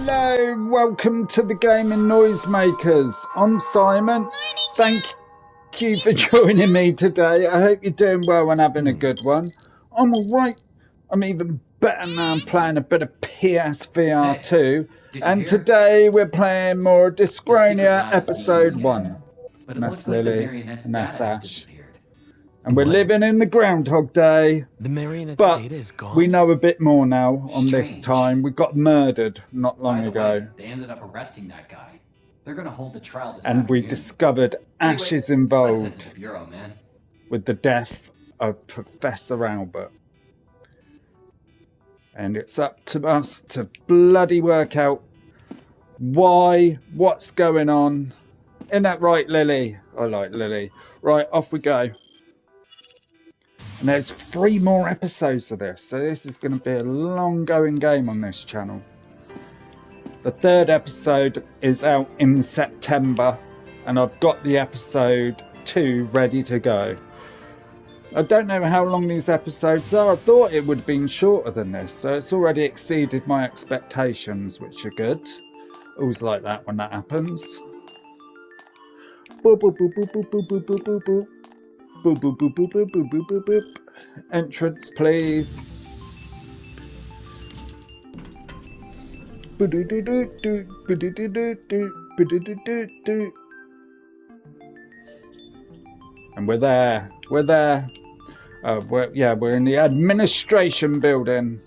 Hello, welcome to the Gaming Noisemakers. I'm Simon. Thank you for joining me today. I hope you're doing well and having a good one. I'm alright. I'm even better now. I'm playing a bit of PSVR 2. And today we're playing more Dyschronia Episode 1. And that's Lily and that's Ash. And we're living in the Groundhog Day. The marionette's But data is gone. we know a bit more now on this time. We got murdered not long ago. They ended up arresting that guy. They're going to hold the trial this and afternoon. we discovered Ash is involved to the bureau, man. with the death of Professor Albert. And it's up to us to bloody work out why, what's going on. Isn't that right, Lily? I like Lily. Right, off we go. And there's 3 more episodes of this, so this is going to be a long going game on this channel. The 3rd episode is out in September, and I've got the episode 2 ready to go. I don't know how long these episodes are. I thought it would have been shorter than this, so it's already exceeded my expectations, which are good. Always like that when that happens. Boop, boop, boop, boop, boop, boop, boop, boop, boop, boop. Boop, boop, boop, boop, boop, boop, boop, boop, boop. Entrance, please. And we're there. We're there. We're in the administration building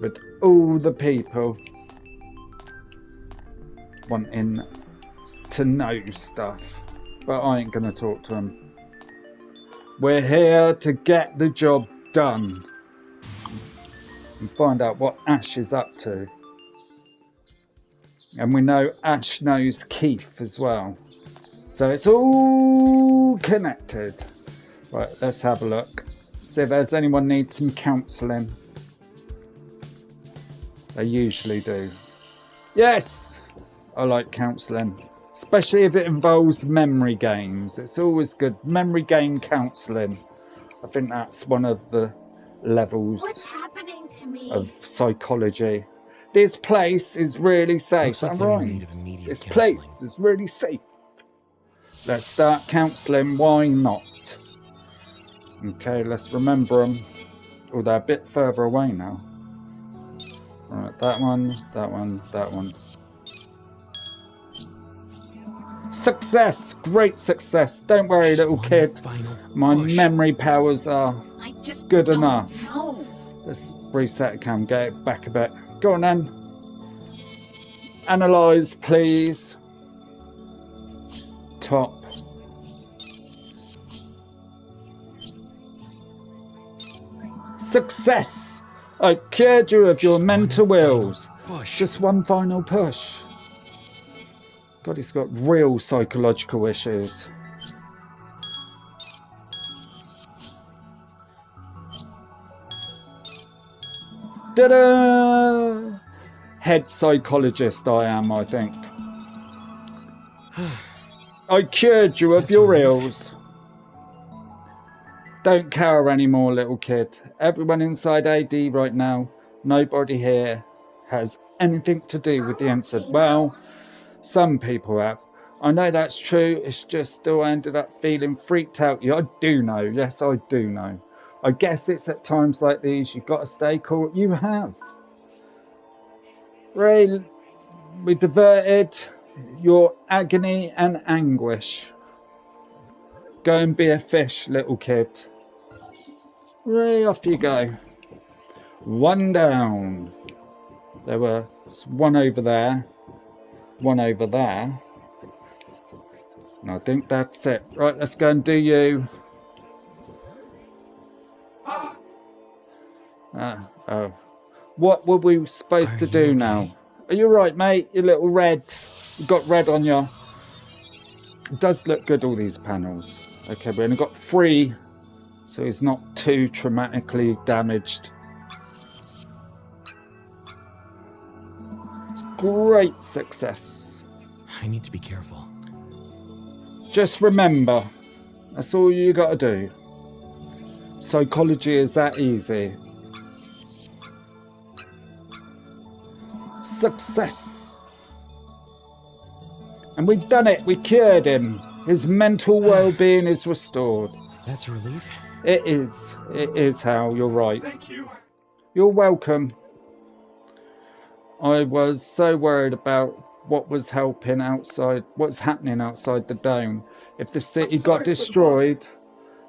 with all the people wanting to know stuff. But I ain't gonna talk to them. We're here to get the job done and find out what Ash is up to. And we know Ash knows Keith as well. So it's all connected. Right, let's have a look. See if there's anyone needs some counselling. They usually do. Yes! I like counselling. Especially if it involves memory games. It's always good. Memory game counselling. I think that's one of the levels of psychology. This place is really safe. Like I'm right. This place is really safe. Let's start counselling. Why not? Okay, let's remember them. Oh, they're a bit further away now. Alright, that one, that one, that one. Success! Great success. Don't worry, little kid. My memory powers are good enough. Let's reset the cam, get it back a bit. Go on then. Analyze, please. Top. Success! I cured you of your mental ills. Just one final push. God, he's got real psychological issues. Ta-da! Head psychologist I am, I think. I cured you of your ills. Don't care anymore, little kid. Everyone inside AD right now, nobody here has anything to do with the incident. Well, some people have. I know that's true. It's just still I ended up feeling freaked out. Yeah, I do know. Yes, I do know. I guess it's at times like these you've got to stay cool. You have. Ray, we diverted your agony and anguish. Go and be a fish, little kid. Ray, off you go. One down. There was one over there. One over there. And I think that's it. Right, let's go and do you. Oh. What were we supposed to do now? Are you right, mate? You little red. You got red on you. It does look good, all these panels. Okay, we only got 3. So he's not too traumatically damaged. It's great success. I need to be careful. Just remember, that's all you got to do. Psychology is that easy. Success. And we've done it. We cured him. His mental well-being is restored. That's a relief. It is. It is, Hal. You're right. Thank you. You're welcome. I was so worried about what was happening outside the dome. If the city got destroyed,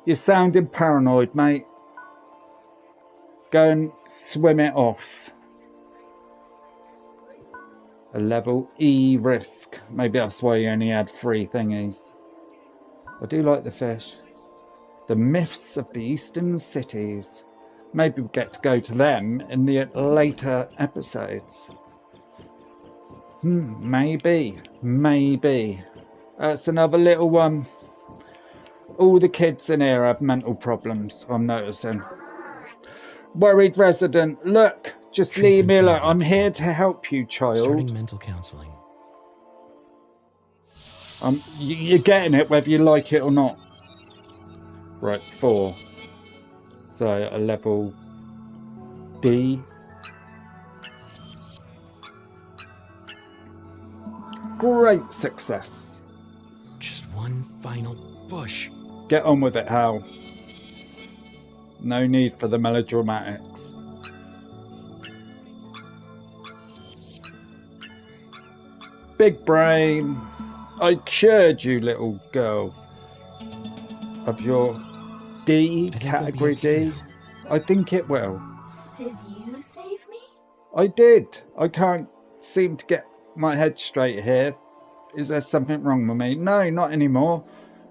you're sounding paranoid, mate. Go and swim it off. A level E risk. Maybe that's why you only had 3 thingies. I do like the fish. The myths of the eastern cities. Maybe we'll get to go to them in the later episodes. Maybe. That's another little one. All the kids in here have mental problems, I'm noticing. Worried resident, look, just leave me alone. I'm here to help you, child. Starting mental counseling. You're getting it whether you like it or not. Right, 4. So a level D. Great success. Just one final push. Get on with it, Hal. No need for the melodramatics. Big brain. I cured you, little girl, of your D, category D. I think it will. Did you save me? I did. I can't seem to get my head straight here. Is there something wrong with me? No, not anymore.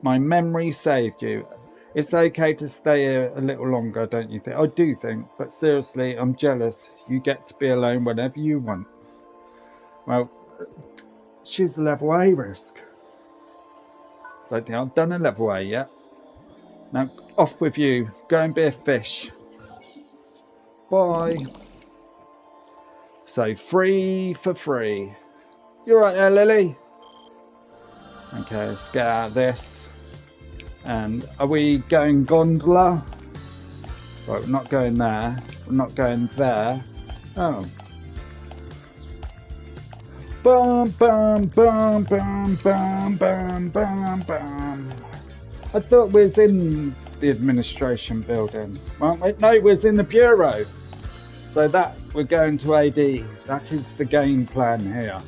My memory saved you. It's okay to stay here a little longer, don't you think? I do think, but seriously, I'm jealous. You get to be alone whenever you want. Well, she's a level A risk. Don't think I've done a level A yet. Now, off with you. Go and be a fish. Bye. So, 3 for 3. You're right there, Lily. Okay, let's get out of this. And are we going gondola? Right, we're not going there. We're not going there. Oh. Bum, bum, bum, bum, bum, bum, bum, bum. I thought we was in the administration building. Weren't we? No, we was in the bureau. So we're going to AD. That is the game plan here.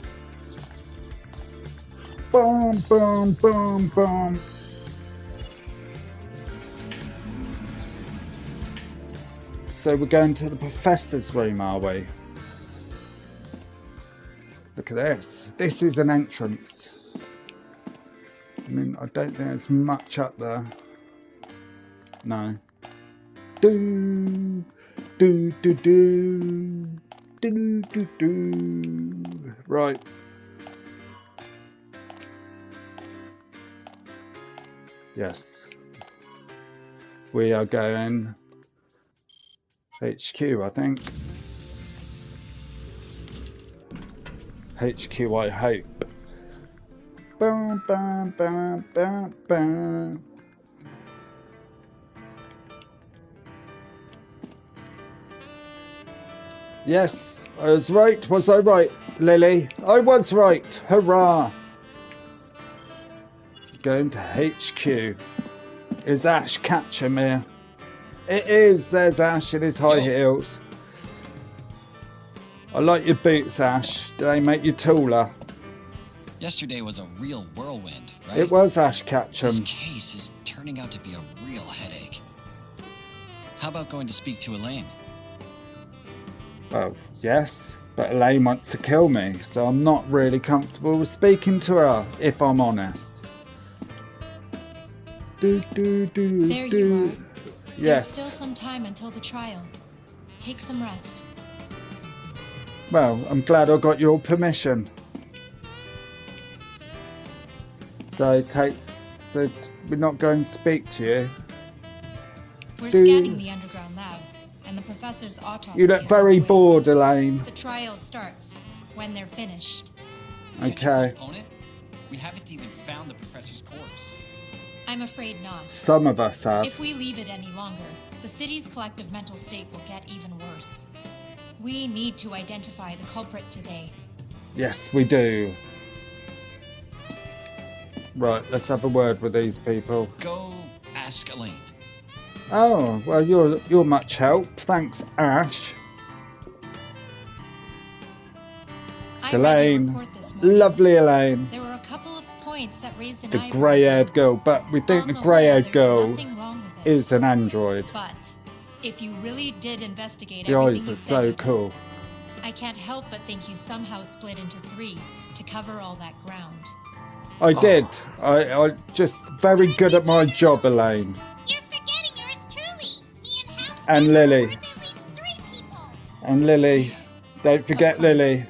Boom, boom, boom, boom. So we're going to the professor's room, are we? Look at this. This is an entrance. I mean, I don't think there's much up there. No. Do, do, do, do, do, do, do. Right. Yes. We are going HQ, I think. HQ, I hope. Bam, bam, bam, bam, bam. Yes, I was right. Was I right, Lily? I was right. Hurrah. Going to HQ. Is Ash catching me? It is. There's Ash in his high heels. I like your boots, Ash. Do they make you taller? Yesterday was a real whirlwind, right? It was Ash Ketchum. This case is turning out to be a real headache. How about going to speak to Elaine? Well, yes, but Elaine wants to kill me, so I'm not really comfortable with speaking to her, if I'm honest. There you are. Yes. There's still some time until the trial. Take some rest. Well, I'm glad I got your permission. So we're not going to speak to you. We're scanning the underground lab, and the professor's autopsy. You look is very underway. bored, Elaine. The trial starts when they're finished. Can't you Okay. postpone it? We haven't even found the professor's corpse. I'm afraid not. Some of us have. If we leave it any longer, the city's collective mental state will get even worse. We need to identify the culprit today. Yes, we do. Right, let's have a word with these people. Go ask Elaine. Oh, well, you're much help. Thanks, Ash. I read your Elaine. report this morning. Lovely Elaine. There were a couple of points that raised an The eyebrow. grey-haired girl. But we think On the the grey-haired whole, girl there's nothing wrong with it. is an android. But if you really did investigate The everything eyes you are said so you did, cool. I can't help but think you somehow split into 3 to cover all that ground. I did. I just very good at my job, Elaine. You're forgetting yours truly. Me and House And together Lily. are worth at least 3 people. And Lily. Don't forget Of course. Lily.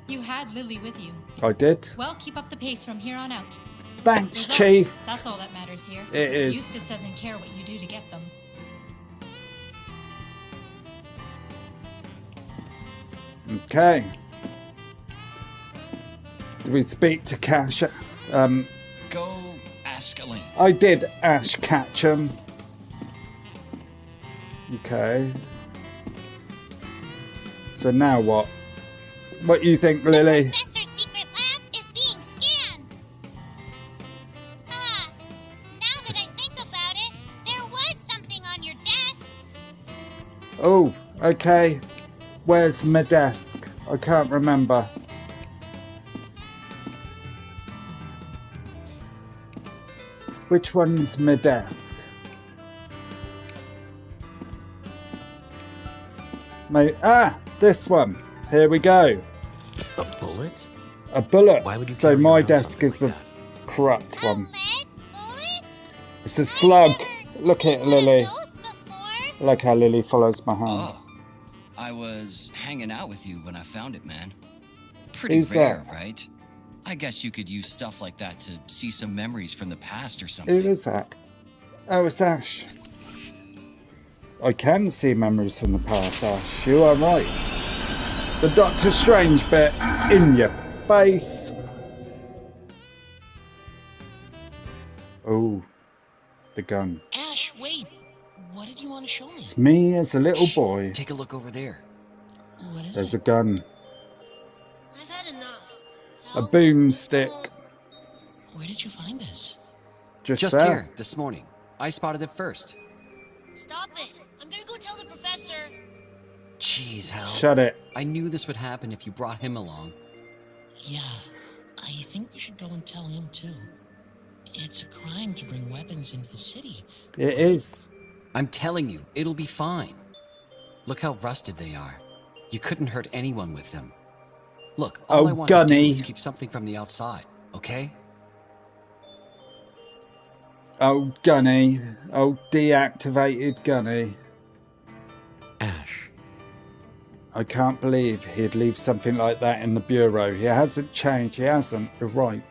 You had Lily with you. I did. Well, keep up the pace from here on out. Thanks, Results, Chief. that's all that matters here. It is. Eustace doesn't care what you do to get them. Okay. Did we speak to Cash? Go ask Elaine. I did Ash Ketchum. Okay. So now what? What do you think, Lily? The Professor's secret lab is being scanned. Now that I think about it, there was something on your desk. Oh, okay. Where's my desk? I can't remember. Which one's my desk? This one. Here we go. A bullet? A bullet. Why would you So carry my around desk something is the like that? correct A one. lead bullet? It's a slug. I've Look never at seen one of Lily. those before. I like how Lily follows my hand. Oh, I was hanging out with you when I found it, man. Pretty Who's rare, that? right? I guess you could use stuff like that to see some memories from the past or Who something. is that? Oh, it's Ash. I can see memories from the past, Ash. You are right. The Doctor Strange bit in your face. Oh, the gun. Ash, wait! What did you want to show me? It's me as a little boy. Take a look over there. What is There's a it? gun. I've had enough. A boomstick. Where did you find this? Just There, there. this morning. I spotted it first. Stop it. I'm gonna go tell the professor. Jeez, Hal. Shut it. I knew this would happen if you brought him along. Yeah, I think we should go and tell him too. It's a crime to bring weapons into the city. It is. I'm telling you, it'll be fine. Look how rusted they are. You couldn't hurt anyone with them. Look, all Oh, I want to Gunny. do is keep something from the outside, okay? Oh, Gunny. Oh, deactivated Gunny. Ash, I can't believe he'd leave something like that in the bureau. He hasn't changed. He hasn't. You're right.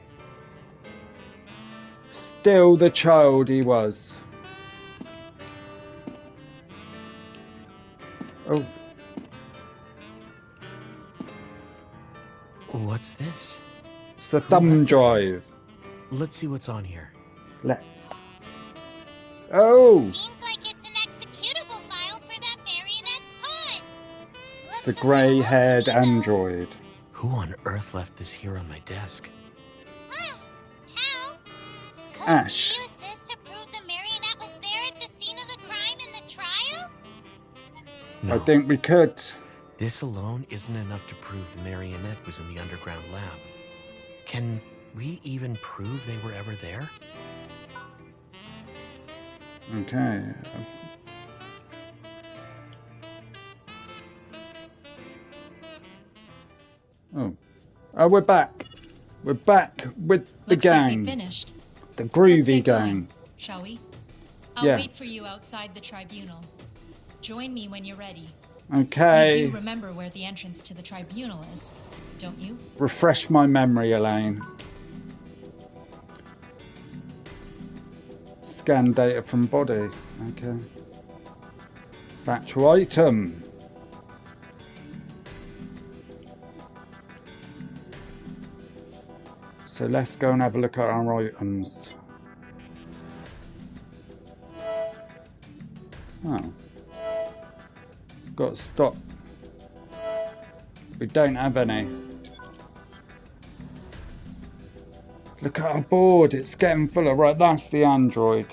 Still the child he was. Oh, what's this? it's the thumb drive. Let's see what's on here. Let's. Oh, Seems like it's an executable file for that marionette's pod. Looks the a little grey-haired old to me, though. android. Who on earth left this here on my desk? Hal? Could Ash. we use this to prove the marionette was there at the scene of the crime in the trial? No, I think we could. this alone isn't enough to prove the marionette was in the underground lab. Can we even prove they were ever there? Okay. Oh. Oh, we're back. We're back with the Looks like we gang. finished. The Let's groovy get going, gang. shall we? I'll Yes. wait for you outside the tribunal. Join me when you're ready. Okay. You do remember where the entrance to the tribunal is, don't you? Refresh my memory, Elaine. Scan data from body. Okay. Factual item. So let's go and have a look at our items. Oh. Got to stop. We don't have any. Look at our board, it's getting fuller. Right, that's the android.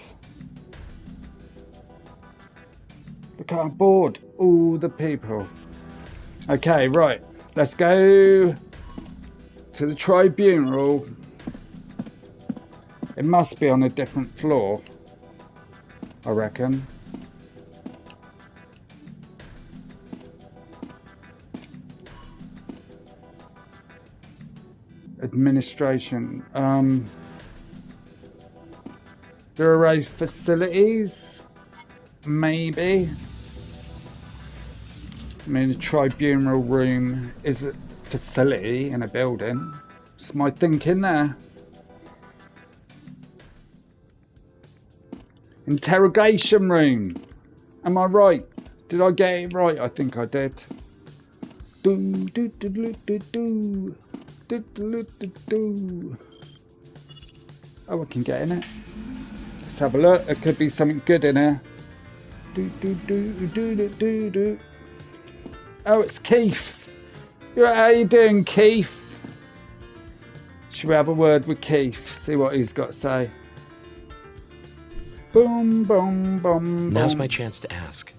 Look at our board, all the people. Okay, right, let's go to the tribunal. It must be on a different floor, I reckon. Administration. Bureau facilities, maybe. I mean, the tribunal room is a facility in a building. It's my thinking there. Interrogation room. Am I right? Did I get it right? I think I did. Do do do do do do. Do, do, do, do. Oh, I can get in it. Let's have a look. There could be something good in here. Do, do, do, do, do, do, do. Oh, it's Keith. How you doing, Keith? Should we have a word with Keith? See what he's got to say. Boom, boom, boom. Now's boom. my chance to ask.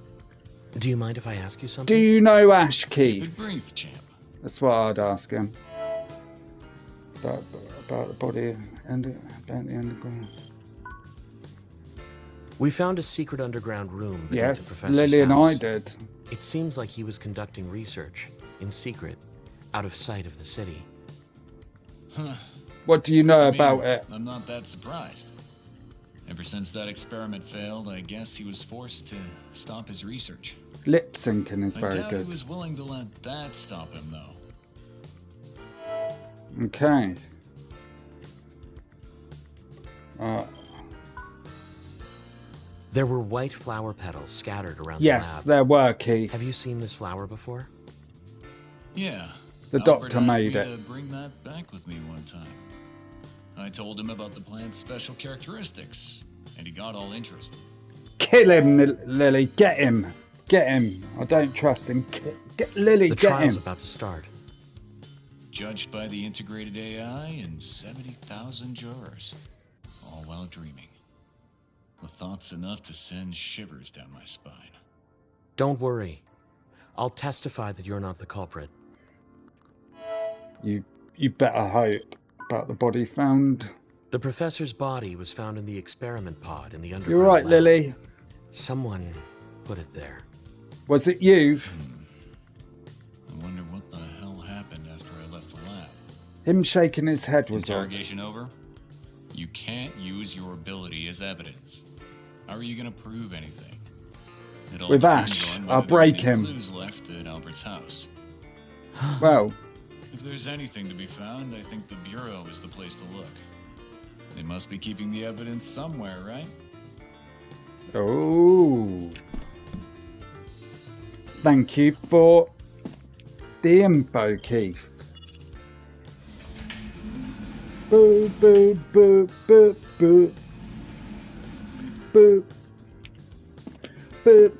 Do you mind if I ask you something? Do you know Ash, Keith? Keep it brief, champ. That's what I'd ask him. About the body and about the underground. We found a secret underground room beneath the Yes, professor's Lily and I house. did. It seems like he was conducting research in secret, out of sight of the city. What do you know I mean, about it? I'm not that surprised. Ever since that experiment failed, I guess he was forced to stop his research. Lip syncing is I very doubt good. he was willing to let that stop him, though. Okay. There were white flower petals scattered around Yes, the lab. there were, Keith. Have you seen this flower before? Yeah. The Albert doctor asked made me it. to bring that back with me one time. I told him about the plant's special characteristics, and he got all interested. Kill him, Lily. Get him. Get him. I don't trust him. Get Lily, The get trial's him. about to start. Judged by the integrated AI and 70,000 jurors, all while dreaming. The thought's enough to send shivers down my spine. Don't worry. I'll testify that you're not the culprit. You better hope. About the body found. The professor's body was found in the experiment pod in the underground You're right, lab. Lily. Someone put it there. Was it you? I wonder what the hell happened after I left the lab. Him shaking his head was odd. Interrogation over? You can't use your ability as evidence. How are you going to prove anything? It all With depends Ash, on I'll whether there are break any him. clues left at Albert's house. Well, If there's anything to be found, I think the Bureau is the place to look. They must be keeping the evidence somewhere, right? oh. Thank you for the info, Keith. Boop, boop, boop, boop, boop. Boop. Boop.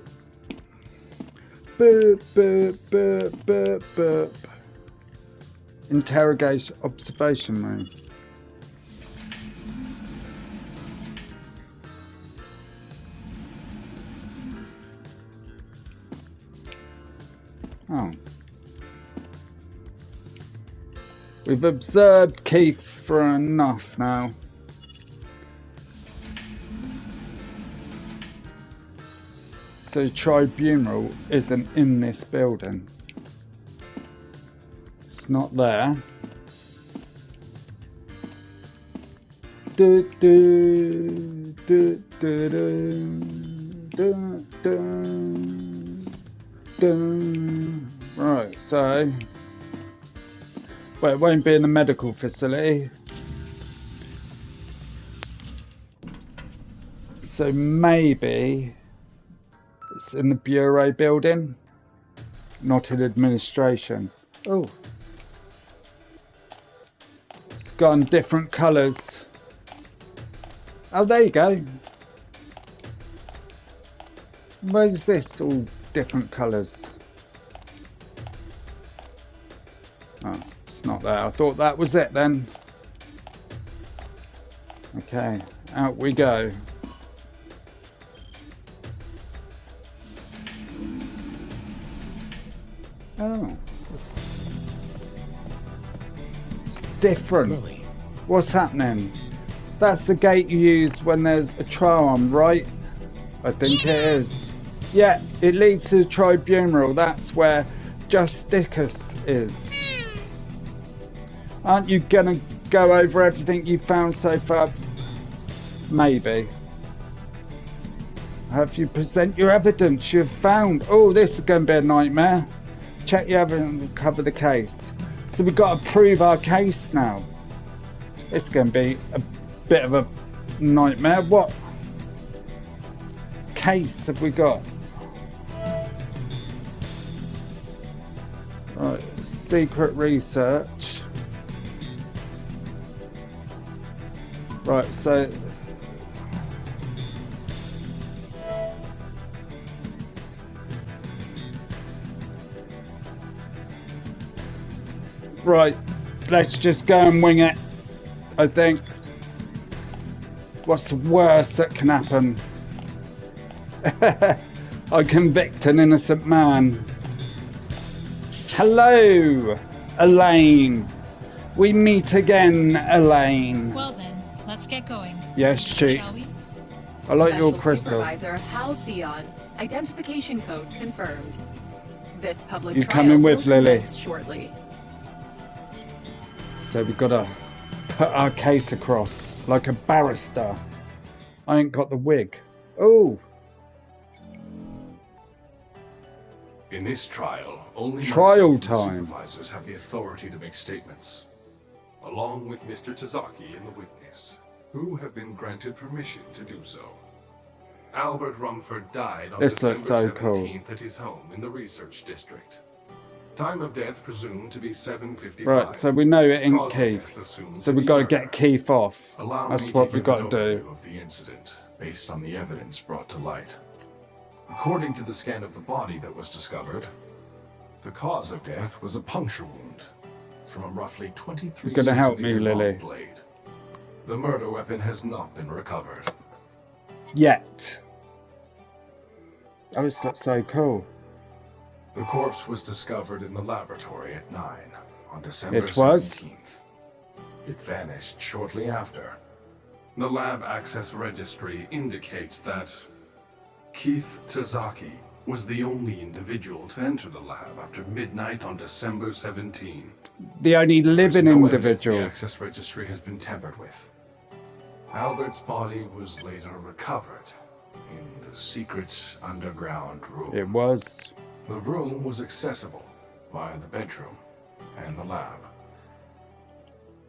Boop, boop, boop, boop, boop. Interrogation observation room. Oh. We've observed Keith for enough now. So tribunal isn't in this building. It's not there. Do, do, do, do, do, do, do. Right, so well, it won't be in the medical facility. So maybe it's in the Bureau building, not in administration. Oh. It's gone different colours. Oh, there you go. Where's this? All different colours. Oh, it's not there. I thought that was it then. Okay, out we go. Oh, it's different. Lily, What's happening? That's the gate you use when there's a trial on, right? I think it is. Yeah, it leads to the tribunal. That's where Justicus is. Aren't you gonna go over everything you've found so far? Maybe. Have you present your evidence you've found? Oh, this is going to be a nightmare. Check your evidence and cover the case. So we've got to prove our case now. It's going to be a bit of a nightmare. What case have we got? Right, secret research. Right, so right, let's just go and wing it, I think. What's the worst that can happen? I convict an innocent man. Hello, Elaine. We meet again, Elaine. Well then, let's get going. Yes, Chief. Shall we? I like your Special crystal. Supervisor Halcyon. Identification code confirmed. This public You trial coming with, will Lily? commence shortly. So we've got to put our case across like a barrister. I ain't got the wig. Oh, In this trial, only Trial myself time. and supervisors have the authority to make statements, along with Mr. Tazaki and the witness, who have been granted permission to do so. Albert Rumford died on This looks December so cool. 17th at his home in the research district. Time of death presumed to be 7:55. right. So we know it ain't Cause of Keith. death assumed So to we be got to murder. get Keith off. Allow That's me what to we give got an to do. overview of the incident based on the evidence brought to light. According to the scan of the body that was discovered, the cause of death was a puncture wound from a roughly 23 You're gonna help me, centimeter long Lily. blade. The murder weapon has not been recovered. Yet. Oh, this looks so cool. The corpse was discovered in the laboratory at 9 on December It was? 17th. It vanished shortly after. The lab access registry indicates that Keith Tazaki was the only individual to enter the lab after midnight on December 17. The only living There's no evidence individual. The access registry has been tampered with. Albert's body was later recovered in the secret underground room. It was. The room was accessible via the bedroom and the lab.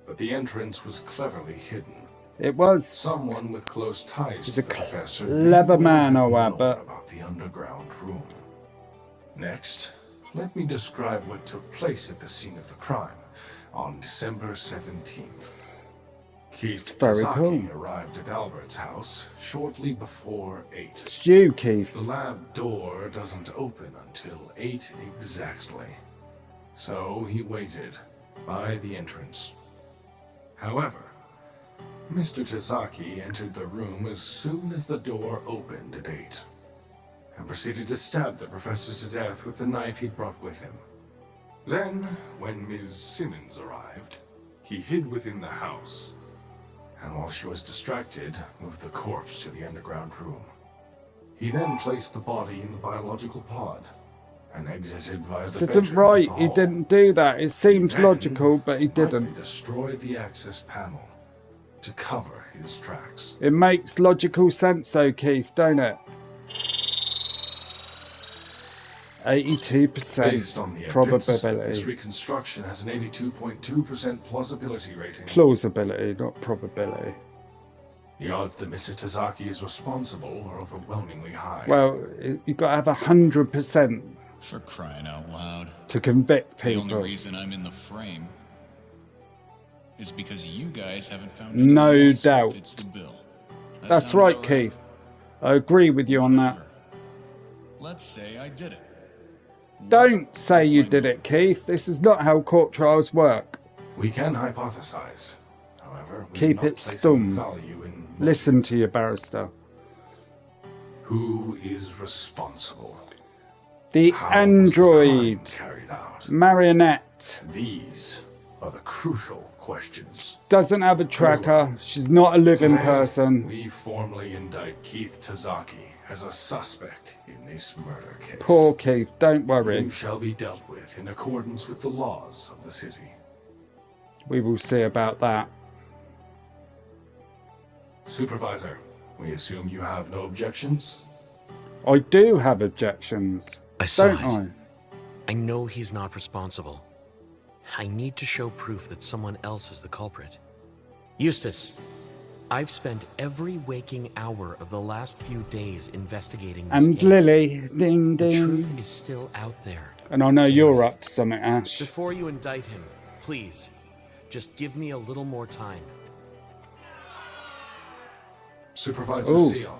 But the entrance was cleverly hidden. It was. Someone with close ties He's to a the professor clever may man, have oh, known Albert. about the underground room. Next, let me describe what took place at the scene of the crime on December 17th. Keith very Tazaki cool. arrived at Albert's house shortly before 8. It's you, Keith. The lab door doesn't open until 8 exactly. So he waited by the entrance. However, Mr. Tazaki entered the room as soon as the door opened at 8, and proceeded to stab the professor to death with the knife he'd brought with him. Then, when Ms. Simmons arrived, he hid within the house, and while she was distracted, moved the corpse to the underground room. He then placed the body in the biological pod, and exited via This the isn't bedroom right. of the He hall. didn't do that. It seems Then logical, but he likely didn't. destroyed the access panel to cover his tracks. It makes logical sense, though, Keith, don't it? 82% Based on the evidence, this probability. reconstruction has an 82.2% plausibility rating. Plausibility, not probability. The odds that Mr. Tazaki is responsible are overwhelmingly high. Well, you've got to have 100% For crying out loud. to convict The only people. reason I'm in the frame is because you guys haven't found No anyone else who doubt. fits the bill. That That's sound right, about Keith. I agree with you on that. Whatever. Let's say I did it. Don't say That's you my did goal. it, Keith. This is not how court trials work. We can hypothesize. however, we Keep do not it place any stum. value in Listen to your barrister. who is responsible. The How was the crime android carried out? marionette These are the crucial questions. doesn't have a tracker. She's not a living Today, person. we formally indict Keith Tazaki as a suspect in this murder case. Poor Keith, don't worry. You shall be dealt with in accordance with the laws of the city. We will see about that. Supervisor, we assume you have no objections? I do have objections, I saw don't it. I? I know he's not responsible. I need to show proof that someone else is the culprit. Eustace, I've spent every waking hour of the last few days investigating this And case. Lily, ding The truth ding. is still out there. And I know you're up to something, Ash. Before you indict him, please, just give me a little more time. Supervisor Ooh. Sion,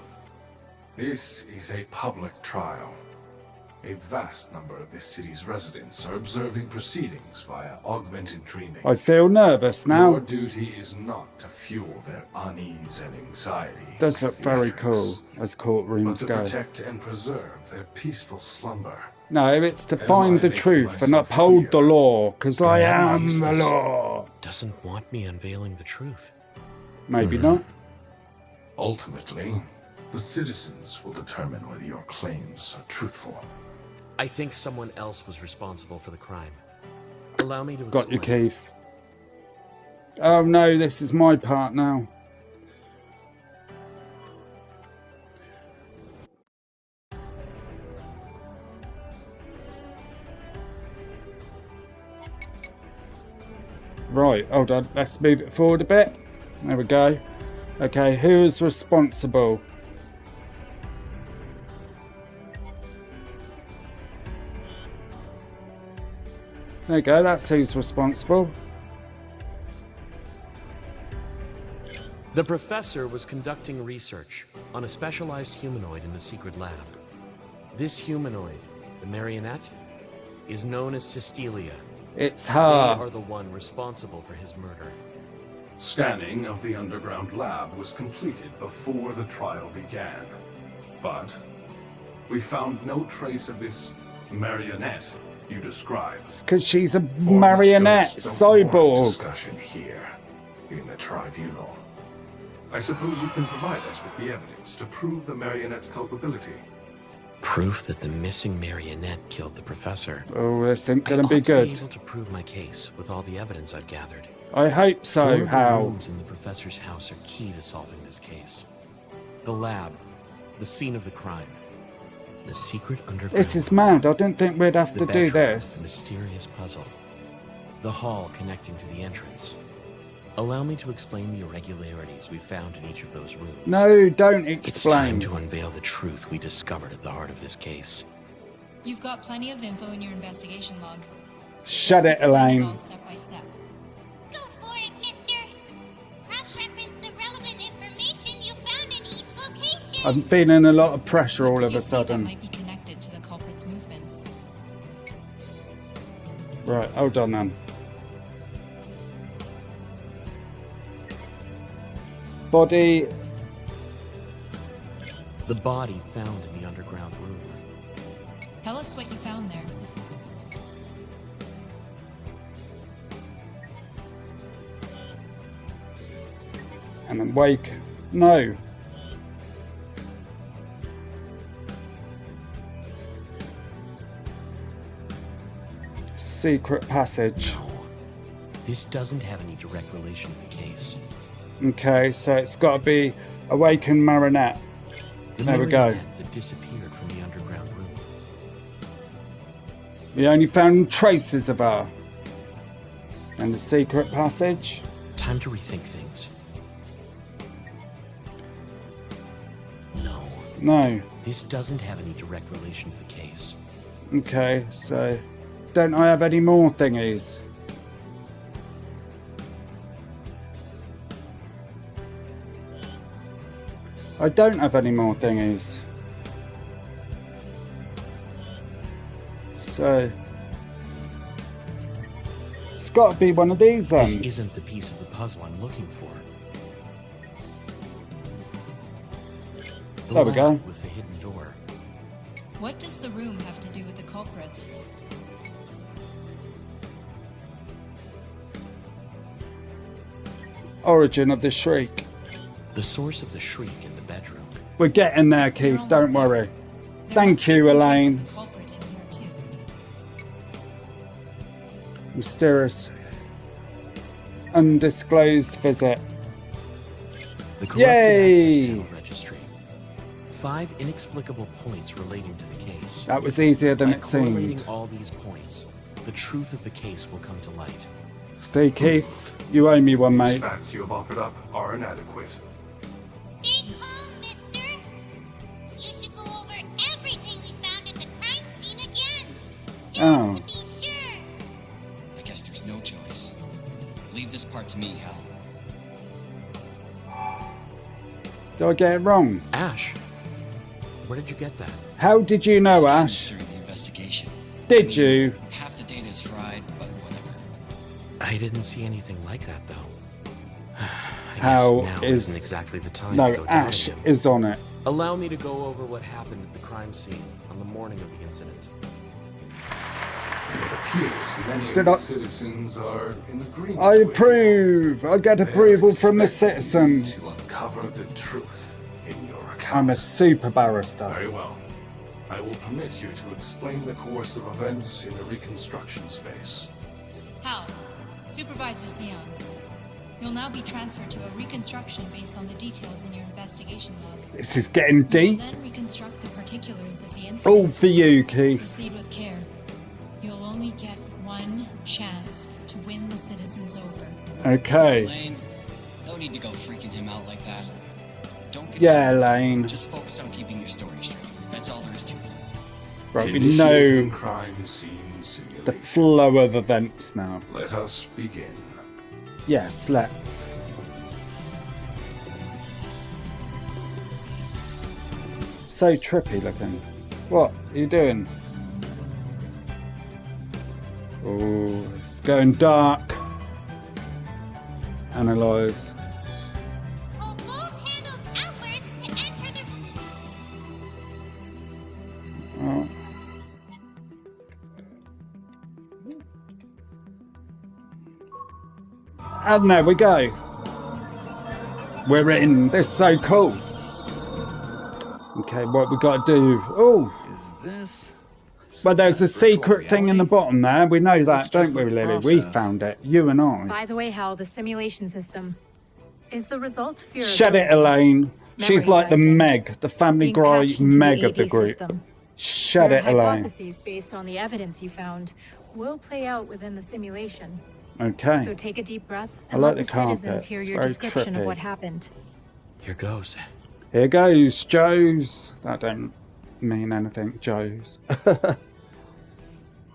this is a public trial. A vast number of this city's residents are observing proceedings via augmented dreaming. I feel nervous Your now. duty is not to fuel their unease and anxiety. Does with look very theatrics, cool as but courtrooms to go. protect and preserve their peaceful slumber. No, it's to Am find I the making truth and myself uphold the clear? law, because I Maybe am the Eustace law. doesn't want me unveiling the truth. Maybe not. Ultimately, the citizens will determine whether your claims are truthful. I think someone else was responsible for the crime. Allow me to Got you, explain. Keith. Oh no, this is my part now. Right, hold on, let's move it forward a bit. There we go. Okay, who is responsible? There you go, that's who's responsible. The professor was conducting research on a specialized humanoid in the secret lab. This humanoid, the marionette, is known as Cystelia. It's They her. are the one responsible for his murder. Scanning of the underground lab was completed before the trial began. But we found no trace of this marionette you described. It's because she's a For marionette let's go cyborg. discussion here in the tribunal. I suppose you can provide us with the evidence to prove the marionette's culpability. Proof that the missing marionette killed the professor. Oh, this ain't I gonna ought be to good. be able to prove my case with all the evidence I've gathered. I hope 4 so, of the Hal. rooms in the professor's house are key to solving this case. The lab, the scene of the crime, the secret underground. This is mad. I didn't think we'd have the to do bedroom, this. the mysterious puzzle, the hall connecting to the entrance. Allow me to explain the irregularities we found in each of those rooms. No, don't It's time explain. to unveil the truth we discovered at the heart of this case. You've got plenty of info in your investigation log. Shut Just it, explain Elaine. all step by step. Go for it, mister. Cross-reference the relevant information you found in each location. I'm feeling a lot of pressure What all did of you a see that sudden. might be connected to the culprit's movements? Right, hold on then. Body. The body found in the underground room. Tell us what you found there. And then wake. No. Secret passage. No, this doesn't have any direct relation to the case. Okay, so it's got to be awakened marionette. The There we go. marionette that disappeared from the underground room. We only found traces of her. And the secret passage. Time to rethink things. No, No. this doesn't have any direct relation to the case. Okay, so don't I have any more thingies? I don't have any more thingies. So got to be one of these then. This isn't the piece of the puzzle I'm looking for. The There we go. lab with the hidden door. What does the room have to do with the culprits? Origin of the shriek. The source of the shriek in the bedroom. We're getting there, You're Keith. almost Don't there. worry. There Thank must be you, some trace of Elaine. the culprit in here too. Mysterious. Undisclosed visit. The corrupted access Yay! panel registry. 5 inexplicable points relating to the case. That was easier than By it correlating seemed. all these points, the truth of the case will come to light. See, Keith, you owe me one, These mate. facts you have offered up are inadequate. Stay calm, mister. You should go over everything we found at the crime scene again. Just Oh. to be sure. I guess there's no choice. Leave this part to me, Hal. Did I get it wrong? Ash, where did you get that? How did you know, Scanned Ash? during the investigation. Did you? Half the data is fried, but whatever. I didn't see anything like that, though. I How guess now is- isn't exactly the time to No, go Ash doubting him. is on it. Allow me to go over what happened at the crime scene on the morning of the incident. It appears many Did of I- the citizens are in agreement. I with approve. I get you. approval They're from the expecting you citizens. to uncover the truth in your account. I'm a super barrister. Very well. I will permit you to explain the course of events in the reconstruction space. Hal, Supervisor Sion. You'll now be transferred to a reconstruction based on the details in your investigation log. This is getting You will deep. then reconstruct the particulars of the All incident. for you, Keith. Proceed with care. You'll only get one chance to win the citizens over. Okay. Lane, no need to go freaking him out like that. Don't get Yeah, so- Lane. Just focus on keeping your story straight. That's all there is to it. Right, we Initiating know crime scene the simulation. flow of events now. Let us begin. Yes, let's. So trippy looking. What are you doing? Oh, it's going dark. Analyze. Hold both handles outwards to enter the... Oh. And there we go. We're in. This is so cool. Okay, what we got to do? Oh, Is this? well, there's a virtual secret thing in the reality? bottom there. We know that, Looks just don't we, like Lily? Prof We says. found it. You and I. By the way, Hal, the simulation system is the result of your Shut it, ability Elaine. She's memory like the hyphen, Meg, the Family being Guy patched into Meg the of the AD group. system. Shut Your it, Elaine. hypotheses based on the evidence you found will play out within the simulation. Okay. So take a deep breath I and like let the the citizens carpet. hear It's your very description trippy. of what happened. Here goes. Here goes, Joe's. That don't mean anything, Joe's.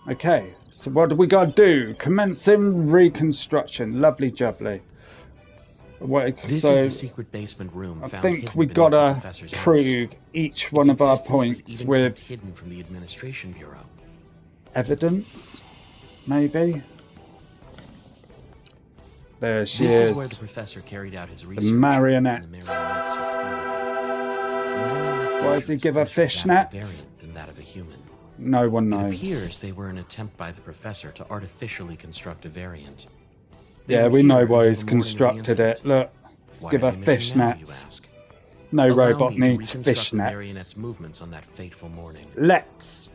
Okay, so what do we got to do? Commencing reconstruction. Lovely jubbly. What, This so is the secret basement room I found think hidden we beneath the gotta professor's house. prove each Its one of our existence was points even with kept hidden from the administration bureau. evidence, maybe. There she This is. is where the professor carried out his research. marionette. in the marionette system. Marionette Why does he features give her closer to that of a fishnets? variant than that of a human. No one It knows. appears they were an attempt by the professor to artificially construct a variant. They Yeah, were we know here why until he's the morning of the constructed it. incident. Look, Why give are her they missing now, you fishnets. ask? No Allow robot me to needs reconstruct the fishnets. marionette's movements on that fateful morning. Let's.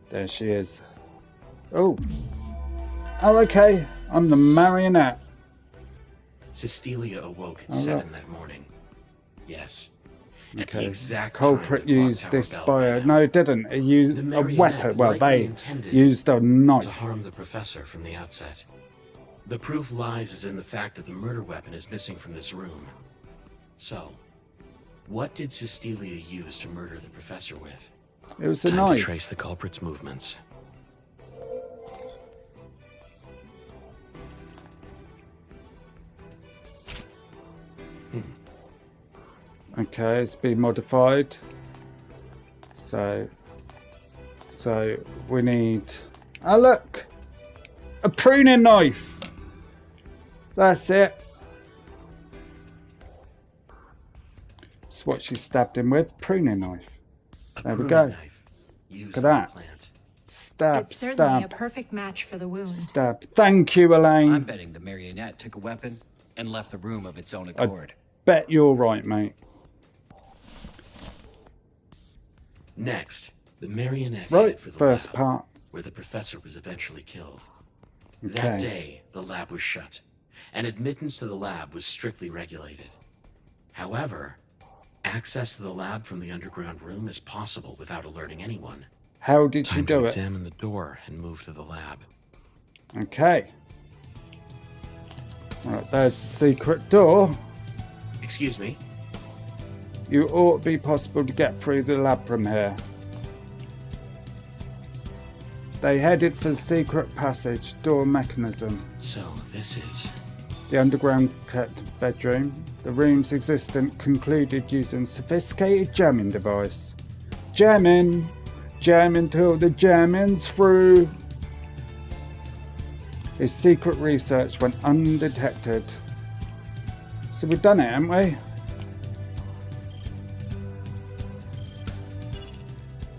There she is. Oh. Oh, okay. I'm the marionette. Cecilia awoke at Oh, 7 look. that morning. Yes. At the Okay. exact Culprit time the clock used tower this bell bio. rang No, out. it didn't. It used The a marionette weapon. Well, likely they intended used a to knife. harm the professor from the outset. The proof lies in the fact that the murder weapon is missing from this room. So, what did Cecilia use to murder the professor with? It was a Time knife. to trace the culprit's movements. Okay, it's been modified. So we need. Oh look, A pruning knife. That's it. That's what she stabbed him with. Pruning knife. A There we pruning go. knife used Look at that. in the plant. Stab, It's certainly a stab, perfect match for the wound. stab. Thank you, I'm Elaine. betting the marionette took a weapon and left the room of its own accord. Bet you're right, mate. Next, the marionette Right, headed for the first lab, part. where the professor was eventually killed. Okay. That day, the lab was shut, and admittance to the lab was strictly regulated. However, access to the lab from the underground room is possible without alerting anyone. How did you Time to do it? examine the door and move to the lab. Okay. Right, there's the secret door. Excuse me? You ought to be possible to get through the lab from here. They headed for the secret passage door mechanism. So, this is... The underground bedroom. The room's existence concluded using sophisticated jamming device. Jamming! Jamming till the jamming's through! His secret research went undetected. So we've done it, haven't we?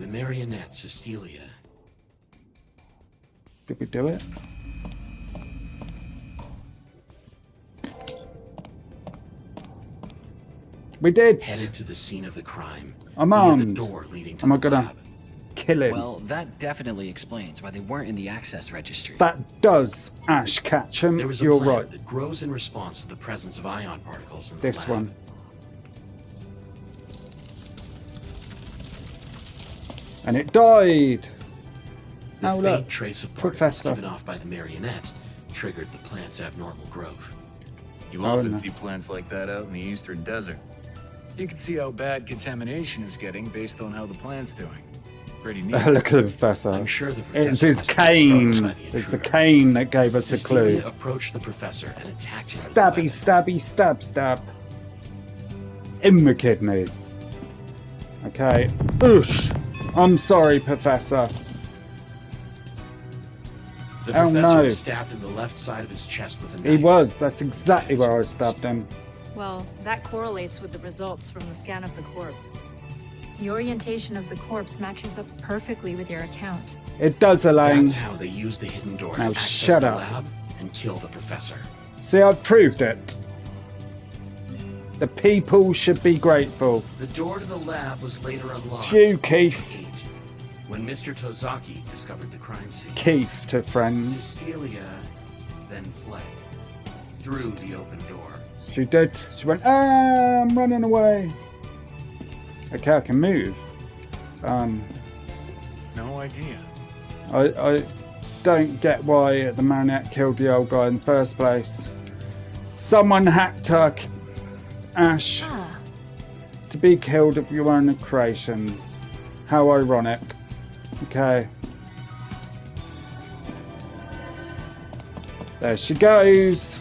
the marionette Cecilia. Did we do it? We did! Headed to the scene of the crime. I'm via armed. the door leading to Am I the gonna lab. kill him? Well, that definitely explains why they weren't in the access registry. That does, Ash Ketchum. There was a You're plant right. that grows in response to the presence of ion particles in the This lab. one. And it died! The Oh, faint look. trace of particles Professor. given off by the marionette triggered the plant's abnormal growth. You Oh, often no. see plants like that out in the eastern desert. You can see how bad contamination is getting based on how the plant's doing. Pretty neat. Look at the professor. I'm sure the It's professor his must have been startled cane. by the It's the intruder. cane that gave us a Cecilia clue. approached the professor and attacked him with Stabby, the weapon. stabby, stab, stab. In the kidney. Okay. Oosh. I'm sorry, Professor. The Oh, professor no. was stabbed in the left side of his chest with a knife. He was. That's exactly where I stabbed him. Well, that correlates with the results from the scan of the corpse. The orientation of the corpse matches up perfectly with your account. It does, Elaine. That's how they used the hidden door Now to access shut the up. lab and kill the professor. See, I've proved it. The people should be grateful. The door to the lab was later unlocked. You, Keith. at 8, when Mr. Tozaki discovered the crime scene. Keith to friends. Cecilia then fled through the open door. She did. She went, I'm running away. Okay, I can move. No idea. I don't get why the marionette killed the old guy in the first place. Someone hacked her, Ash, Ah, to be killed of your own creations. How ironic. Okay. There she goes.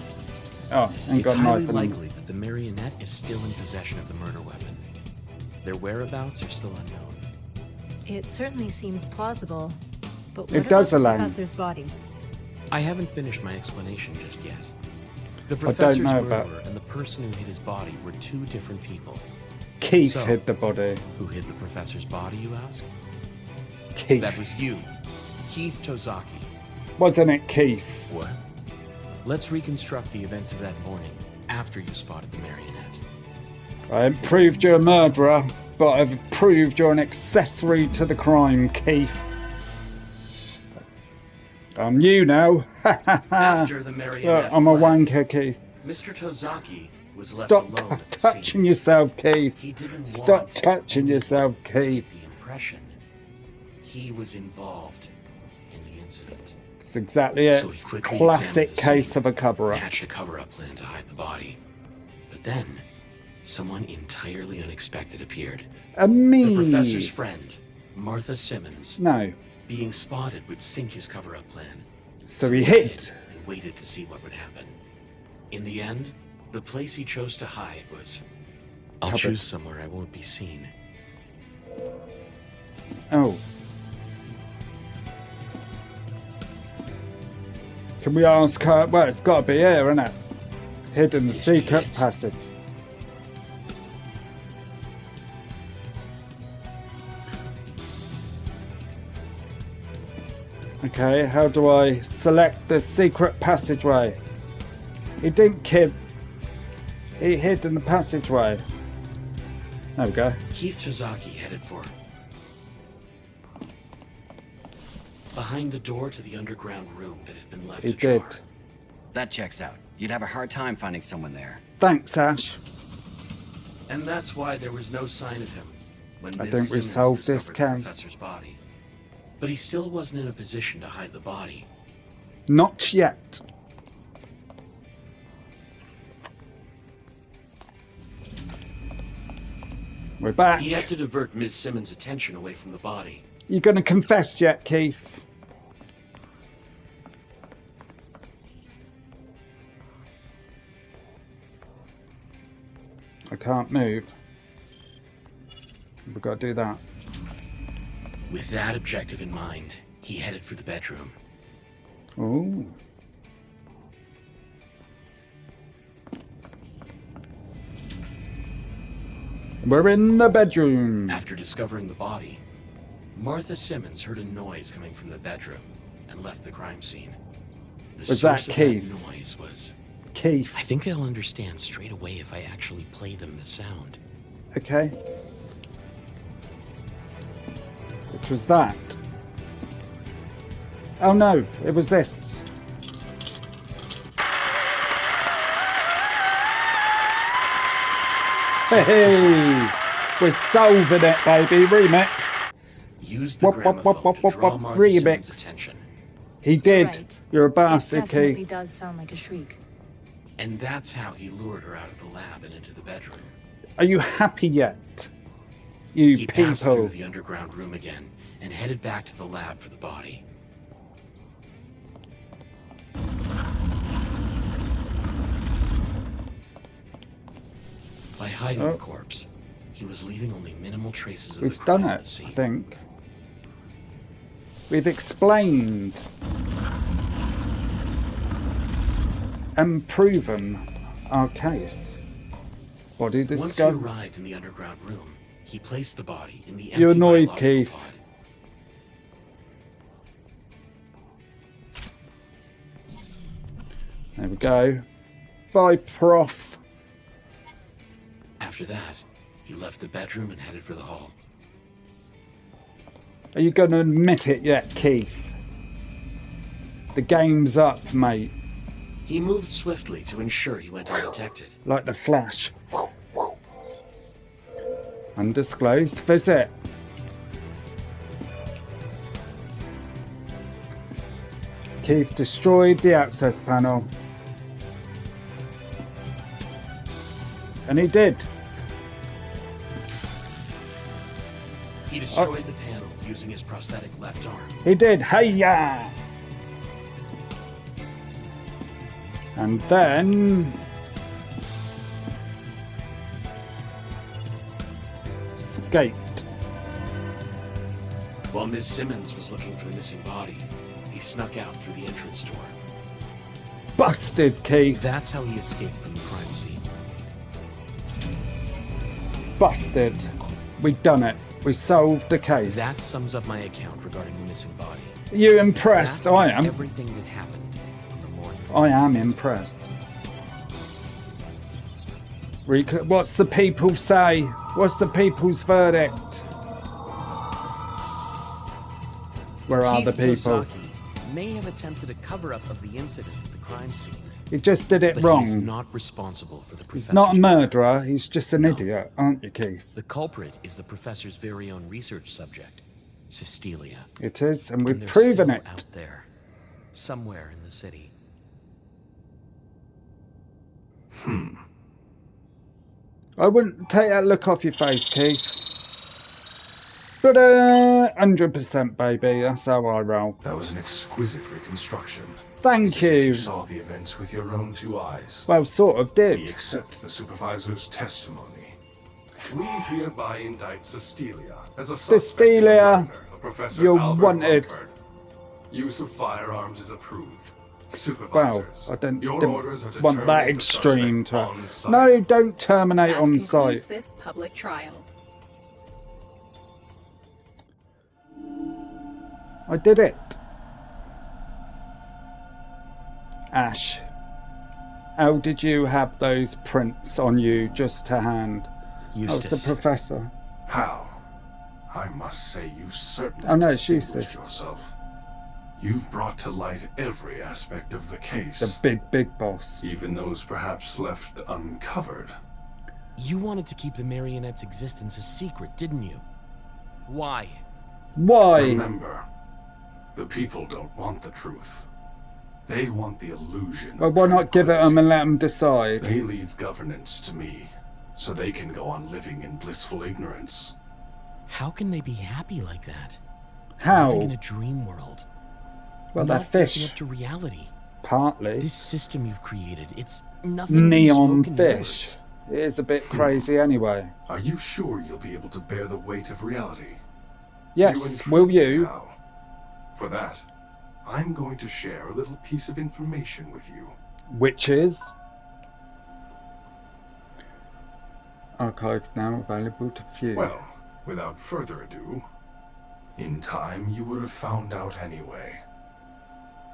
Oh, ain't It's got a highly knife in likely that the marionette is still in possession of the murder weapon. Their whereabouts are still unknown. it certainly seems plausible. But what It does, about the Elaine. professor's body? I haven't finished my explanation just yet. The don't professor's know murderer about- and the person who hid his body were two different people. Keith So- hid the body. Who hid the professor's body, you ask? Keith. That was you, Keith Tozaki. Wasn't it Keith? What? Let's reconstruct the events of that morning after you spotted the marionette. I haven't proved you're a murderer, but I've proved you're an accessory to the crime, Keith. I'm you now. After the marionette I'm a fled, wanker, Keith. Mr. Tozaki was left Stop alone at the touching scene. yourself, Keith. He didn't Stop want touching anyone yourself, to Keith. get the impression he was involved in the incident. That's exactly it. So he quickly Classic examined the case scene, of a cover-up. hatched a cover-up plan to hide the body. But then, someone entirely unexpected appeared. A The me. professor's friend, Martha Simmons, No. being spotted would sink his cover-up plan. So he hid. And waited to see what would happen. In the end, the place he chose to hide was... I'll Cupboard. choose somewhere I won't be seen. Oh. Can we ask her? Well, it's got to be here, isn't it? Hidden the Yes, secret it is. passage. Okay, how do I select the secret passageway? He didn't kid. He hid in the passageway. There we go. Keith Shizaki headed for. Behind the door to the underground room that had been left He ajar. did. That checks out. You'd have a hard time finding someone there. Thanks, Ash. And that's why there was no sign of him when I Ms. think we Simmons solved this discovered the case. professor's body. But he still wasn't in a position to hide the body. Not yet. We're back. He had to divert Ms. Simmons' attention away from the body. You gonna confess yet, Keith? I can't move. We've got to do that. With that objective in mind, he headed for the bedroom. Ooh. We're in the bedroom. After discovering the body, Martha Simmons heard a noise coming from the bedroom and left the crime scene. The Was that source of Keith? that noise was... Keith. I think they'll understand straight away if I actually play them the sound. Okay. Which was that? Oh no, it was this. Hey, we're solving it, baby. Remix. Use the Wop, wop, gramophone wop, wop, to wop, draw wop. Martha Remix. Simmons' attention. He did. Right. You're a It bastard, definitely Keith. does sound like a shriek. And that's how he lured her out of the lab and into the bedroom. Are you happy yet? You He passed through people. the underground room again and headed back to the lab for the body. By hiding the Oh. corpse, he was leaving only minimal traces of We've the done crime at it, the scene. I think. We've explained and proven our case. Body Once he discovered. arrived in the underground room, he placed the body in the empty You're annoyed, biological Keith. pod. There we go. Bye, Prof. After that, he left the bedroom and headed for the hall. Are you going to admit it yet, Keith? The game's up, mate. He moved swiftly to ensure he went undetected. Like the Flash. Undisclosed visit. Keith destroyed the access panel. And he did. He destroyed the panel using his prosthetic left arm. He did. Hey-ya! And then... escaped. While Ms. Simmons was looking for the missing body, he snuck out through the entrance door. Busted, Keith. That's how he escaped from the crime scene. Busted. We done it. We solved the case. That sums up my account regarding the missing body. You impressed? That I is am. everything that happened on the morning of I the am incident. impressed. What's the people say? What's the people's verdict? Where are Keith the people? Tosaki may have attempted a cover-up of the incident at the crime scene, He just did it but wrong. he's not responsible for the He's professor's not a murder. murderer. He's just an No. idiot, aren't you, Keith? The culprit is the professor's very own research subject, Cystelia. It is, and we've And they're proven still it. out there, somewhere in the city. I wouldn't take that look off your face, Keith. But 100%, baby. That's how I roll. That was an exquisite reconstruction. Thank It's as if you. You saw the events with your own two eyes. Well, sort of We did. accept the supervisor's testimony. We hereby indict Cystelia as a suspect in the Cystelia, murder of Professor you're Albert wanted. Mumford. Use of firearms is approved. Well, Supervisors, I didn't your orders are to want that terminate the extreme suspect to... on sight. No, don't terminate That on concludes site. this public trial. I did it. Ash, how did you have those prints on you just to hand? Eustace. Oh, it's the professor. How? I must say you've certainly Oh, no, it's distinguished Eustace. yourself. You've brought to light every aspect of the case, The big boss. even those perhaps left uncovered. You wanted to keep the marionette's existence a secret, didn't you? Why? Why? Remember, the people don't want the truth. They want the illusion. Well, of why not give it tranquility. them and let them decide? They leave governance to me, so they can go on living in blissful ignorance. How can they be happy like that? How? Living in a dream world. Well, they're Not facing fish. up to reality. Partly. This system you've created, it's nothing but Neon smoke and fish. It is a bit crazy anyway. Are you sure you'll be able to bear the weight of reality? Yes, intrigue will me, you? Hal. For that, I'm going to share a little piece of information with you. Which is... Archived now, available to view. Well, without further ado, in time you would have found out anyway.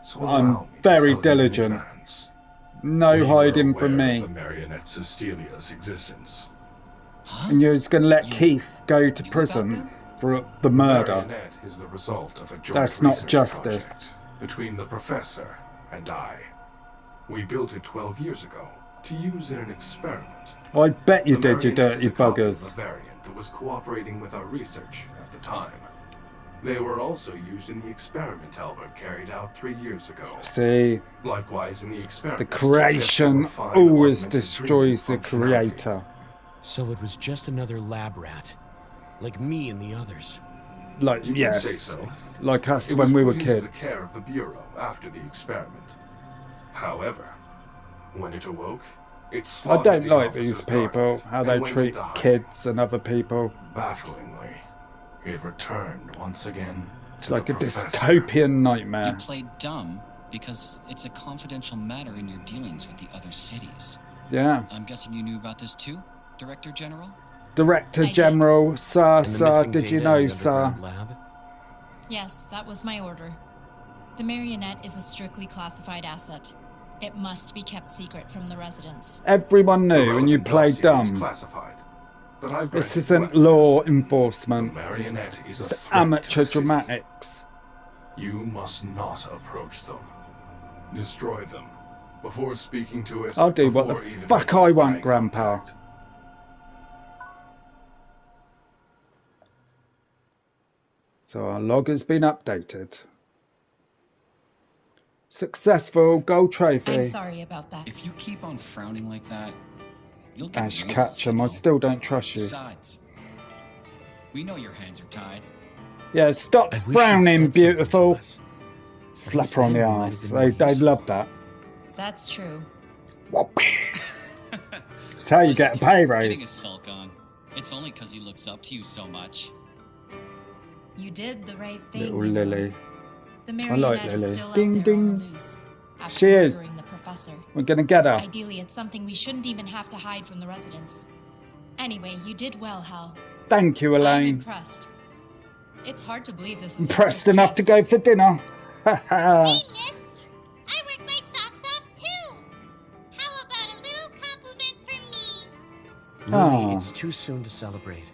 So allow I'm me to very tell you in diligent. advance. No We were hiding from aware me. of the marionette Cecilia's existence. And you're just going to let You Keith go to knew prison about them? for the murder. Marionette is the result of a joint That's not research justice. project between the professor and I. We built it 12 years ago to use in an experiment. I bet you The did, you marionette dirty is a copy of buggers. a variant that was cooperating with our research at the time. They were also used in the experiment Albert carried out 3 years ago. See, Likewise, in the experiment, the creation always destroys the creator. So it was just another lab rat. Like me and the others. Like, You yes, can say so. like us It when was we were put into kids. the care of the Bureau after the experiment. However, when it awoke, it I slaughtered don't the like officer's these people, guardians how and they went treat into hiding. kids and other people. Bafflingly, it returned once again It's to like the a professor. dystopian You nightmare. played dumb because it's a confidential matter in your dealings with the other cities. Yeah. I'm guessing you knew about this too, Director General? Director I did. General, sir, And the sir, missing did data you in know, the sir? underground lab? Yes, that was my order. The marionette is a strictly classified asset. It must be kept secret from the residents. Everyone The knew and you relevant played dossier is dumb. classified, but I've This granted isn't access. law The enforcement. marionette is a It's threat to amateur the city. dramatics. You must not approach them. Destroy them before speaking to it. I'll do what before the even fuck making I want, eye Grandpa. contact. So our log has been updated. Successful gold trophy. I'm sorry about that. If you keep on frowning like that, you'll get Ash wrinkles, Ketchum, you I know. still don't trust you. Besides, we know your hands are tied. Yeah, stop I wish you'd frowning, said something to beautiful. us. At Slap least her on the then we might arse. have been more They'd useful. love that. That's true. It's how you get a Listen, pay Getting a raise. sulk on. It's only because he looks up to you so much. You did the right thing. Little you know. Lily. The like marionette Lily. is still Ding, out there on ding. the loose. After She is. murdering the professor. We're gonna get her. Ideally, it's something we shouldn't even have to hide from the residents. Anyway, you did well, Hal. Thank you, I'm Elaine. impressed. It's hard to believe this is your Impressed first enough to case. go for dinner. Hey, miss! I work my socks off too! How about a little compliment from me? Lily, Ah. it's too soon to celebrate.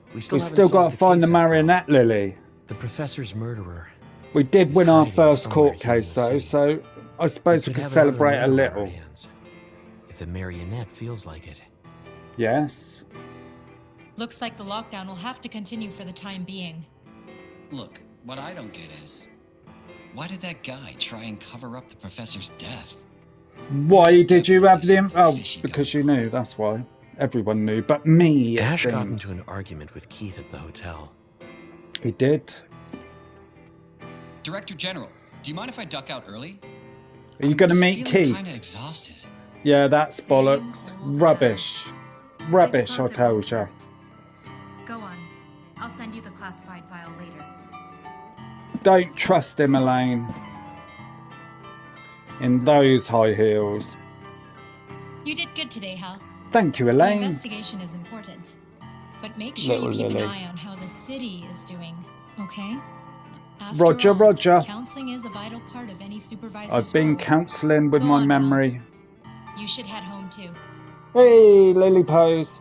We We still haven't still solved got to find the case after all. marionette, Lily. The professor's murderer. We did He's win our hiding first somewhere court here in case, the though, city. so I suppose we could could have another celebrate a murder on our little. hands, if the marionette feels like it. Yes. Looks like the lockdown will have to continue for the time being. Look, what I don't get is, why did that guy try and cover up the professor's death? Why There's did you have the definitely info? Oh, something fishy because you going knew, that's why. Everyone knew, but me, it Ash got seems. into an argument with Keith at the hotel. He did. Director General, do you mind if I duck out early? Are you going to meet Keith? Kind of exhausted. Yeah, that's Same bollocks. old Rubbish. Ash. Rubbish, I suppose it tell won't you. hurt. Go on. I'll send you the classified file later. Don't trust him, Elaine. in those high heels. You did good today, Hal. Thank you, The Elaine. investigation is important, but make sure Little you keep Lily. an eye on how the city is doing, okay? Roger, all, Roger. Counseling is a vital part of any supervisor's I've been role. counselling with Go my on, Hal. memory. You should head home too. Hey, Lily pose.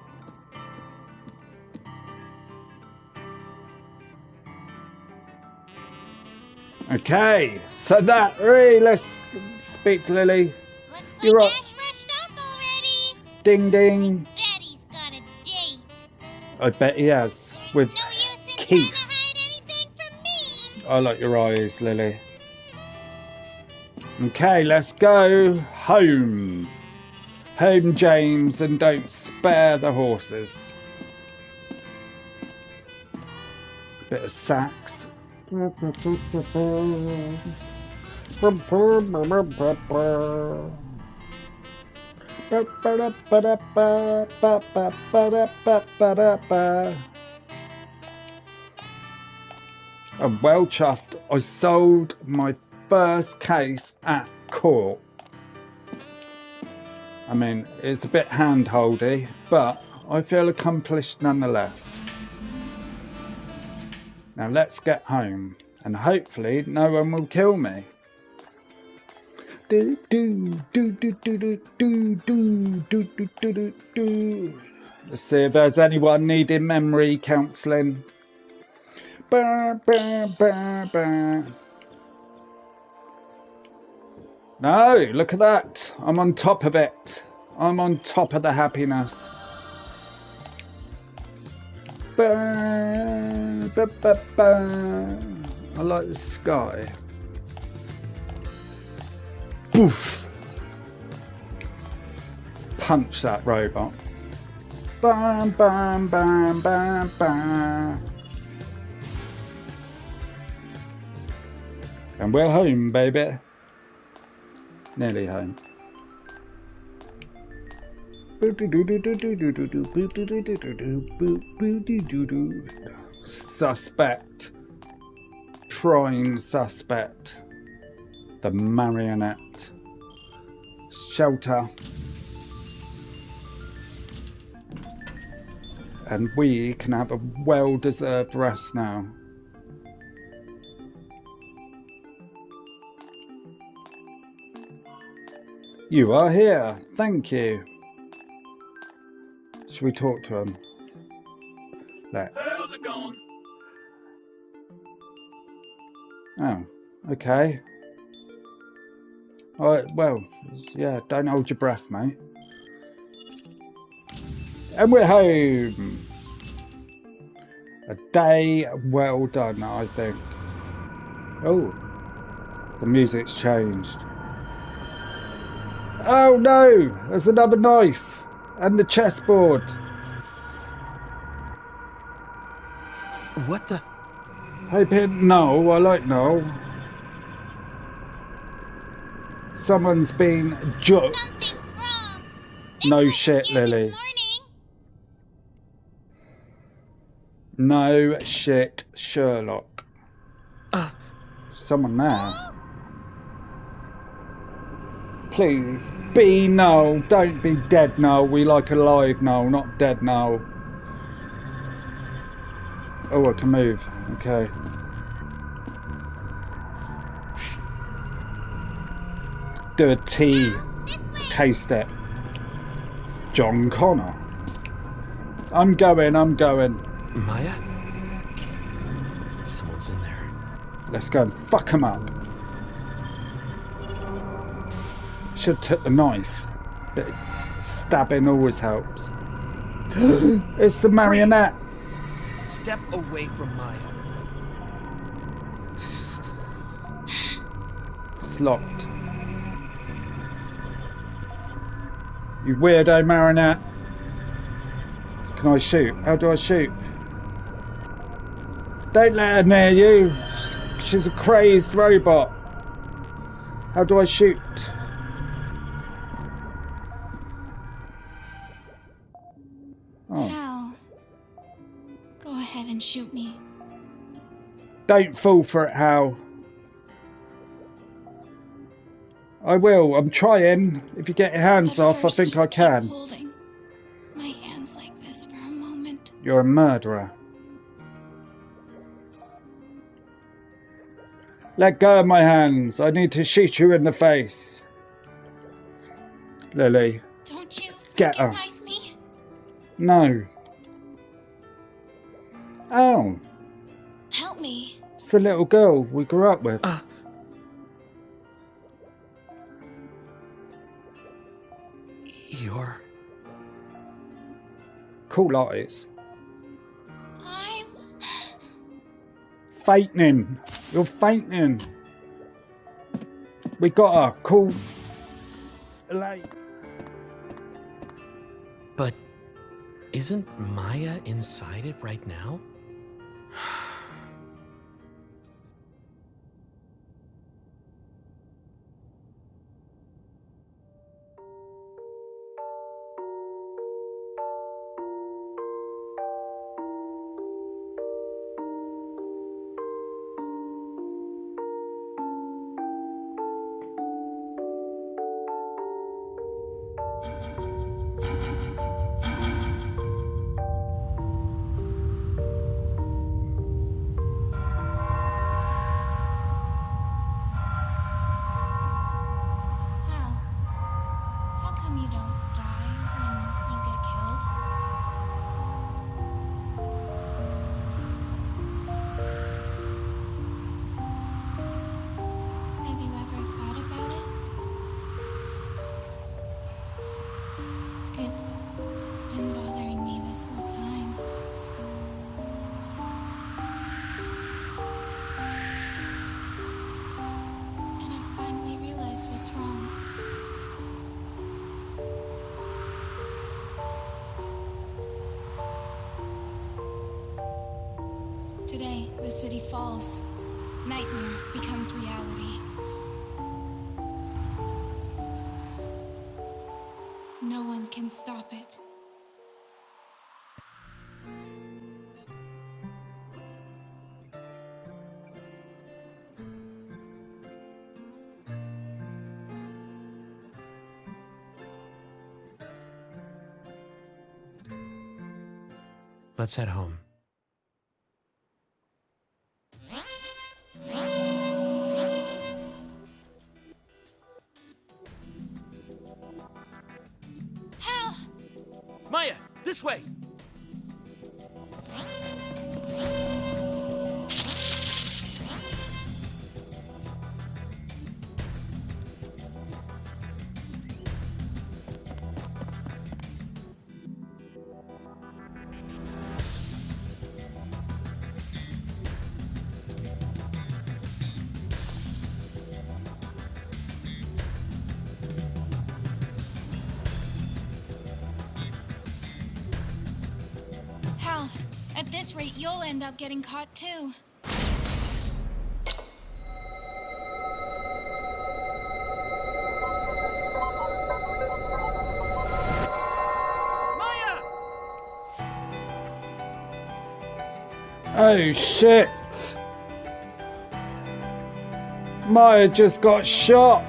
Okay, so that really, let's speak to Lily. Looks You're like right. Ash rushed off already. Ding ding. Bet he's got a date. I bet he has. There's With no use in trying Keith. to hide anything from me. I like your eyes, Lily. Okay, let's go home. Home, James, and don't spare the horses. Bit of sax. I'm well chuffed. I sold my first case at court. I mean, it's a bit hand-holdy, but I feel accomplished nonetheless. Now let's get home, and hopefully no one will kill me. Do do do do do do do do do do do do. Let's see if there's anyone needing memory counselling. Bah, bah, bah, bah. No, look at that. I'm on top of it. I'm on top of the happiness. Bah, bah, bah, bah. I like the sky. Poof. Punch that robot. Bam, bam, bam, bam, bam. And we're home, baby. Nearly home. Suspect. Prime suspect. The marionette. Shelter. And we can have a well-deserved rest now. You are here. Thank you. Should we talk to him? Let's. How's it going? Oh, okay. Alright, well, yeah, don't hold your breath, mate. And we're home. A day well done, I think. Oh, the music's changed. Oh no, there's another knife and the chessboard. What the? Hey, Pin, no, I like no. Someone's been juked. Something's wrong. No wasn't shit, here this Lily. morning. No shit, Sherlock. Someone there. Please, be Noel. Don't be dead Noel. We like alive Noel, not dead Noel. Oh, I can move. Okay. Do a tea. Taste it. John Connor. I'm going. Maya? Someone's in there. Let's go and fuck him up. Should have took the knife. But stabbing always helps. It's the marionette. Step away from Maya. It's locked. You weirdo marionette. Can I shoot? How do I shoot? Don't let her near you. She's a crazed robot. How do I shoot? Oh. Hal, go ahead and shoot me. Don't fall for it, Hal. I will. I'm trying. If you get your hands At off, I first, think just I keep can. holding my hands like this for a moment. You're a murderer. Let go of my hands. I need to shoot you in the face. Lily. Don't you Get her. recognize me? No. Oh. Help me. It's the little girl we grew up with. You're... Cool eyes. I'm... Fainting. You're fainting. We got her. Cool. Late. But isn't Maya inside it right now? Hal, how come you don't die when you get killed? Have you ever thought about it? It's been bothering me this whole time. And I've finally realized what's wrong. Today, the city falls. Nightmare becomes reality. No one can stop it. Let's head home. Hal! Maya, this way! Hal, at this rate, you'll end up getting caught too. Maya! Oh shit! Maya just got shot!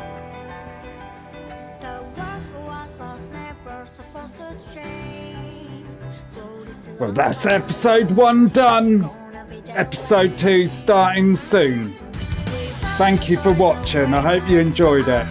Well, that's episode 1 done! Episode 2 starting soon. Thank you for watching, I hope you enjoyed it.